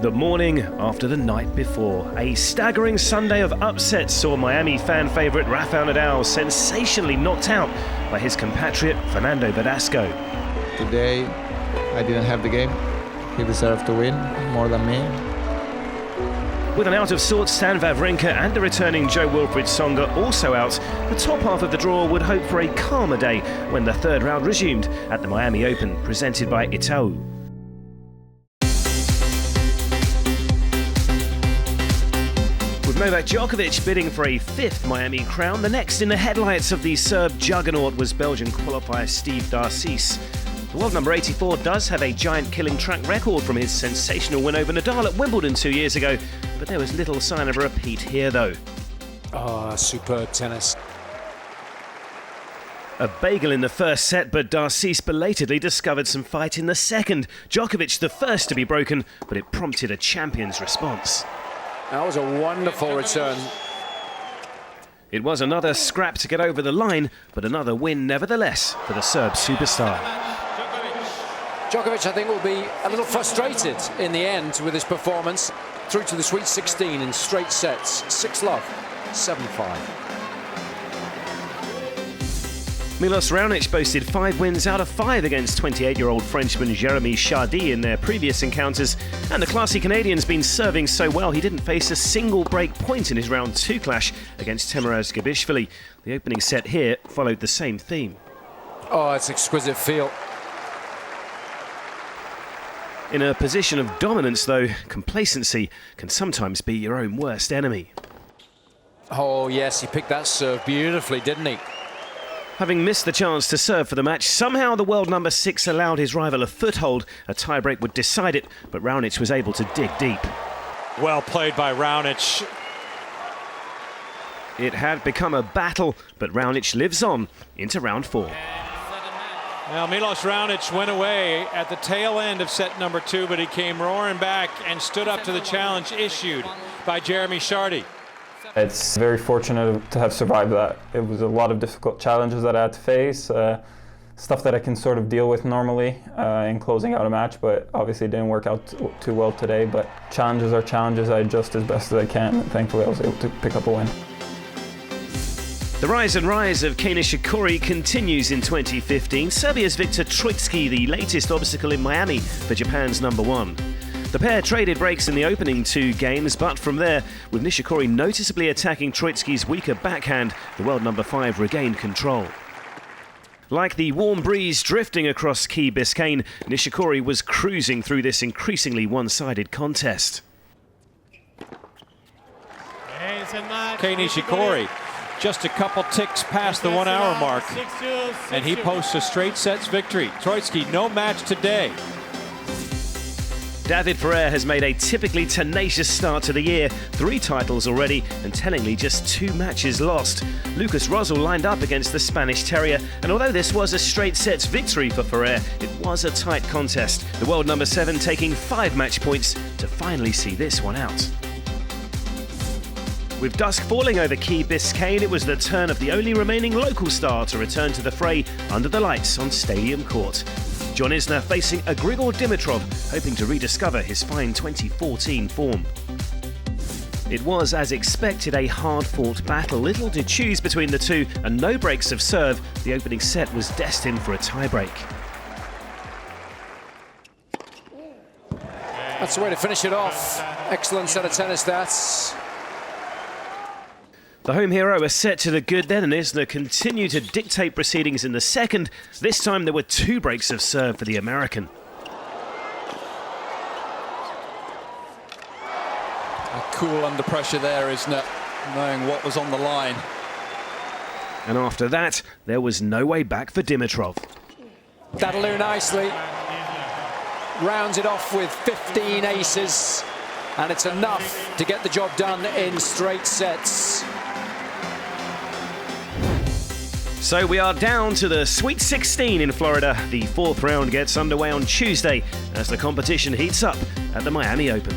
The morning after the night before, a staggering Sunday of upsets saw Miami fan favourite Rafael Nadal sensationally knocked out by his compatriot Fernando Verdasco. Today, I didn't have the game. He deserved to win more than me. With an out-of-sorts Stan Wawrinka and the returning Jo-Wilfried Tsonga also out, the top half of the draw would hope for a calmer day when the third round resumed at the Miami Open, presented by Itaú. With Novak Djokovic bidding for a fifth Miami crown, the next in the headlights of the Serb juggernaut was Belgian qualifier Steve Darcis. The world number 84 does have a giant killing track record from his sensational win over Nadal at Wimbledon 2 years ago, but there was little sign of a repeat here though. Oh, superb tennis. A bagel in the first set, but Darcis belatedly discovered some fight in the second. Djokovic the first to be broken, but it prompted a champion's response. That was a wonderful return. It was another scrap to get over the line, but another win nevertheless for the Serb superstar. Djokovic, I think, will be a little frustrated in the end with his performance. Through to the Sweet 16 in straight sets. 6-love, 7-5. Milos Raonic boasted 5 wins out of 5 against 28-year-old Frenchman Jeremy Chardy in their previous encounters, and the classy Canadian's been serving so well he didn't face a single break point in his round 2 clash against Temuraz Gebishvili. The opening set here followed the same theme. Oh, it's exquisite feel. In a position of dominance, though, complacency can sometimes be your own worst enemy. Oh, yes, he picked that serve beautifully, didn't he? Having missed the chance to serve for the match, somehow the world number 6 allowed his rival a foothold. A tiebreak would decide it, but Raonic was able to dig deep. Well played by Raonic. It had become a battle, but Raonic lives on into round 4. Well, Milos Raonic went away at the tail end of set number 2, but he came roaring back and stood up to the challenge issued by Jeremy Chardy. It's very fortunate to have survived that. It was a lot of difficult challenges that I had to face, stuff that I can sort of deal with normally in closing out a match, but obviously it didn't work out too well today. But challenges are challenges. I adjust as best as I can, and thankfully I was able to pick up a win. The rise and rise of Kei Nishikori continues in 2015. Serbia's Viktor Troicki, the latest obstacle in Miami for Japan's number 1. The pair traded breaks in the opening 2 games, but from there, with Nishikori noticeably attacking Troicki's weaker backhand, the world number 5 regained control. Like the warm breeze drifting across Key Biscayne, Nishikori was cruising through this increasingly one-sided contest. Kei Nishikori just a couple ticks past the 1 hour mark, and he posts a straight sets victory. Troicki, no match today. David Ferrer has made a typically tenacious start to the year, 3 titles already, and tellingly just 2 matches lost. Lucas Rosal lined up against the Spanish Terrier, and although this was a straight sets victory for Ferrer, it was a tight contest. The world number 7 taking 5 match points to finally see this one out. With dusk falling over Key Biscayne, it was the turn of the only remaining local star to return to the fray under the lights on Stadium Court. John Isner facing a Grigor Dimitrov, hoping to rediscover his fine 2014 form. It was, as expected, a hard-fought battle. Little to choose between the two, and no breaks of serve. The opening set was destined for a tiebreak. That's the way to finish it off. Excellent set of tennis, that's. The home hero was set to the good then, and Isner continued to dictate proceedings in the second. This time there were 2 breaks of serve for the American. Cool under pressure there, Isner, knowing what was on the line. And after that, there was no way back for Dimitrov. That'll do nicely. Rounds it off with 15 aces, and it's enough to get the job done in straight sets. So we are down to the Sweet 16 in Florida. The 4th round gets underway on Tuesday as the competition heats up at the Miami Open.